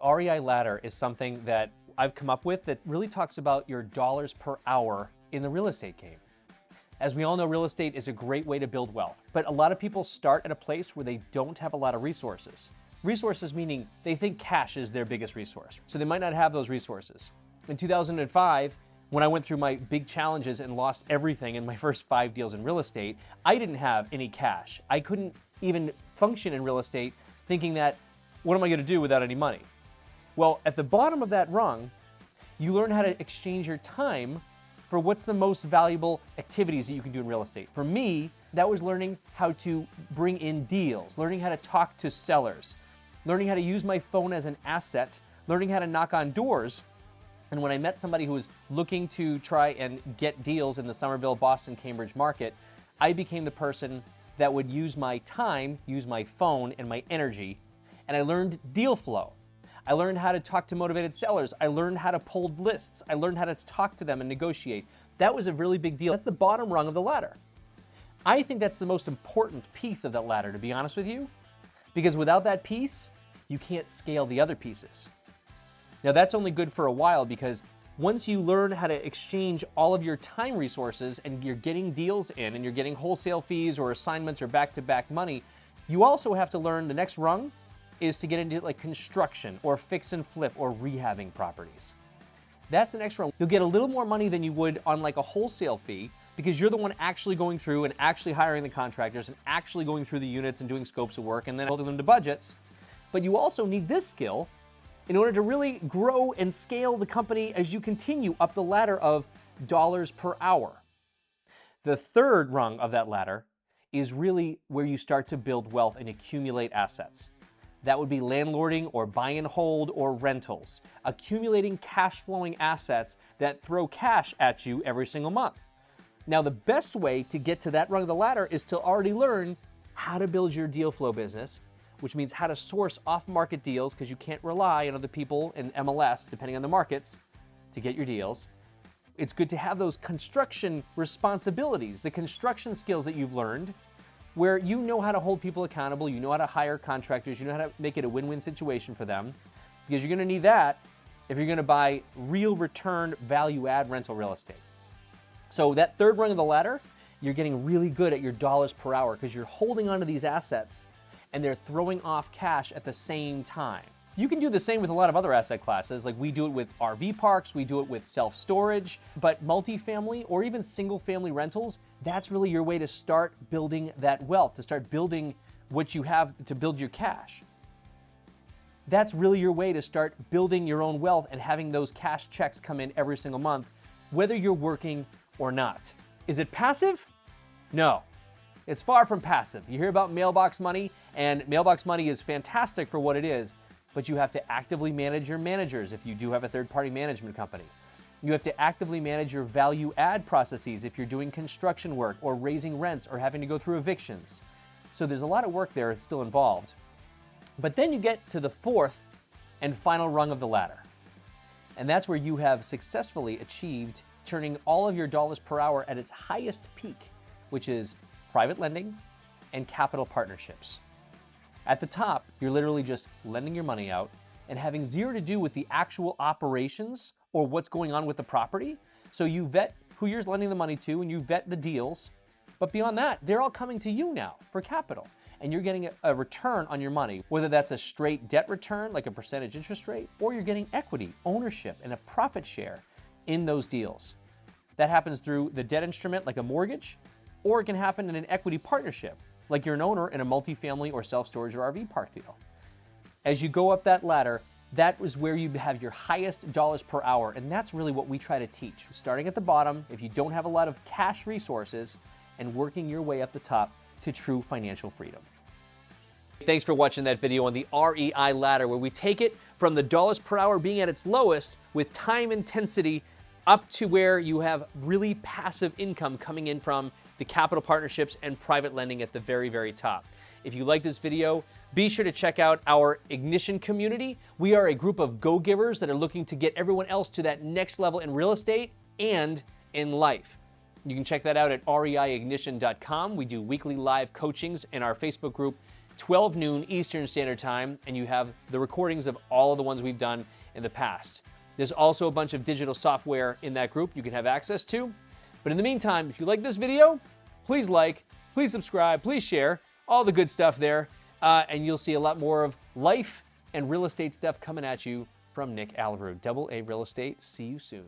REI Ladder is something that I've come up with that really talks about your dollars per hour in the real estate game. As we all know, real estate is a great way to build wealth, but a lot of people start at a place where they don't have a lot of resources. Resources meaning they think cash is their biggest resource, so they might not have those resources. In 2005, when I went through my big challenges and lost everything in my first 5 deals in real estate, I didn't have any cash. I couldn't even function in real estate thinking that, what am I going to do without any money? Well, at the bottom of that rung, you learn how to exchange your time for what's the most valuable activities that you can do in real estate. For me, that was learning how to bring in deals, learning how to talk to sellers, learning how to use my phone as an asset, learning how to knock on doors. And when I met somebody who was looking to try and get deals in the Somerville, Boston, Cambridge market, I became the person that would use my time, use my phone and my energy, and I learned deal flow. I learned how to talk to motivated sellers. I learned how to pull lists. I learned how to talk to them and negotiate. That was a really big deal. That's the bottom rung of the ladder. I think that's the most important piece of that ladder, to be honest with you, because without that piece, you can't scale the other pieces. Now that's only good for a while, because once you learn how to exchange all of your time resources and you're getting deals in and you're getting wholesale fees or assignments or back-to-back money, you also have to learn the next rung is to get into like construction or fix and flip or rehabbing properties. That's the next rung. You'll get a little more money than you would on like a wholesale fee because you're the one actually going through and actually hiring the contractors and actually going through the units and doing scopes of work and then holding them to budgets. But you also need this skill in order to really grow and scale the company as you continue up the ladder of dollars per hour. The third rung of that ladder is really where you start to build wealth and accumulate assets. That would be landlording or buy and hold or rentals, accumulating cash flowing assets that throw cash at you every single month. Now, the best way to get to that rung of the ladder is to already learn how to build your deal flow business, which means how to source off-market deals because you can't rely on other people in MLS, depending on the markets, to get your deals. It's good to have those construction responsibilities, the construction skills that you've learned, where you know how to hold people accountable, you know how to hire contractors, you know how to make it a win-win situation for them, because you're gonna need that if you're gonna buy real return value-add rental real estate. So that third rung of the ladder, you're getting really good at your dollars per hour because you're holding onto these assets and they're throwing off cash at the same time. You can do the same with a lot of other asset classes, like we do it with RV parks, we do it with self-storage, but multifamily or even single-family rentals, that's really your way to start building that wealth, to start building what you have to build your cash. That's really your way to start building your own wealth and having those cash checks come in every single month, whether you're working or not. Is it passive? No. It's far from passive. You hear about mailbox money, and mailbox money is fantastic for what it is, but you have to actively manage your managers if you do have a third-party management company. You have to actively manage your value-add processes if you're doing construction work or raising rents or having to go through evictions. So there's a lot of work there that's still involved. But then you get to the fourth and final rung of the ladder. And that's where you have successfully achieved turning all of your dollars per hour at its highest peak, which is private lending and capital partnerships. At the top, you're literally just lending your money out and having zero to do with the actual operations or what's going on with the property. So you vet who you're lending the money to and you vet the deals. But beyond that, they're all coming to you now for capital. And you're getting a return on your money, whether that's a straight debt return, like a percentage interest rate, or you're getting equity, ownership, and a profit share in those deals. That happens through the debt instrument, like a mortgage, or it can happen in an equity partnership, like you're an owner in a multifamily or self-storage or RV park deal. As you go up that ladder, that is where you have your highest dollars per hour, and that's really what we try to teach. Starting at the bottom, if you don't have a lot of cash resources, and working your way up the top to true financial freedom. Thanks for watching that video on the REI Ladder, where we take it from the dollars per hour being at its lowest with time intensity up to where you have really passive income coming in from the capital partnerships and private lending at the very, very top. If you like this video, be sure to check out our Ignition community. We are a group of go-givers that are looking to get everyone else to that next level in real estate and in life. You can check that out at reiignition.com. We do weekly live coachings in our Facebook group, 12 noon Eastern Standard Time, and you have the recordings of all of the ones we've done in the past. There's also a bunch of digital software in that group you can have access to. But in the meantime, if you like this video, please like, please subscribe, please share, all the good stuff there, and you'll see a lot more of life and real estate stuff coming at you from Nick Aalerud. AA Real Estate. See you soon.